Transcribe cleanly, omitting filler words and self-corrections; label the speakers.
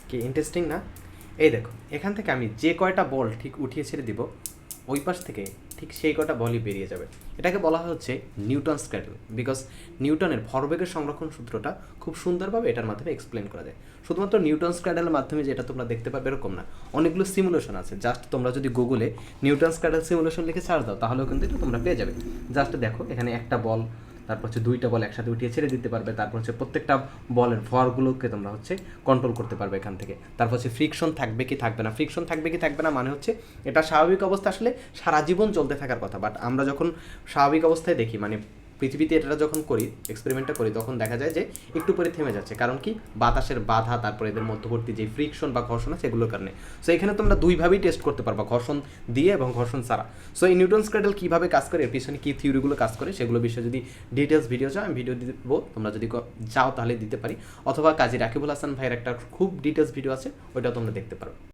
Speaker 1: কি ইন্টারেস্টিং না? এই দেখো, এখান থেকে আমি যে কয়টা বল ঠিক উঠিয়ে ছেড়ে দিব, ওই পাশ থেকে ঠিক সেই কটা বলই বেরিয়ে যাবে। এটাকে বলা হচ্ছে নিউটনস ক্র্যাডল, বিকজ নিউটনের ভরবেগের সংরক্ষণ সূত্রটা খুব সুন্দরভাবে এটার মাধ্যমে এক্সপ্লেন করা যায়। শুধুমাত্র নিউটনস ক্র্যাডলের মাধ্যমে যেটা তোমরা দেখতে পাবে এরকম না, অনেকগুলো সিমুলেশন আছে। জাস্ট তোমরা যদি গুগলে নিউটনস ক্র্যাডল সিমুলেশন লিখে সার্চ দাও তাহলেও কিন্তু এটা তোমরা পেয়ে যাবে। জাস্ট দেখো, এখানে একটা বল, তারপর হচ্ছে দুইটা বল একসাথে উঠিয়ে ছেড়ে দিতে পারবে, তারপর হচ্ছে প্রত্যেকটা বলের ভরগুলোকে তোমরা হচ্ছে কন্ট্রোল করতে পারবে এখান থেকে। তারপর হচ্ছে ফ্রিকশন থাকবে কি থাকবে না, ফ্রিকশন থাকবে কি থাকবে না মানে হচ্ছে এটা স্বাভাবিক অবস্থা আসলে সারা জীবন চলতে থাকার কথা, বাট আমরা যখন স্বাভাবিক অবস্থায় দেখি, মানে পৃথিবীতে এটা যখন করি, এক্সপেরিমেন্টটা করি, তখন দেখা যায় যে একটু পরে থেমে যাচ্ছে। কারণ কি? বাতাসের বাধা, তারপর এদের মধ্যবর্তী যে ফ্রিকশন বা ঘর্ষণ আছে সেগুলোর কারণে। সো এখানে তোমরা দুইভাবেই টেস্ট করতে পারবা, ঘর্ষণ দিয়ে এবং ঘর্ষণ ছাড়া। সো এই নিউটনস ক্র্যাডল কীভাবে কাজ করে, এর পিছনে কী থিওরিগুলো কাজ করে, সেগুলো বিষয়ে যদি ডিটেলস ভিডিও চাও আমি ভিডিও দিব, তোমরা যদি চাও তাহলে দিতে পারি, অথবা কাজী রাকিবুল হাসান ভাইয়ের একটা খুব ডিটেলস ভিডিও আছে, ওইটাও তোমরা দেখতে পারো।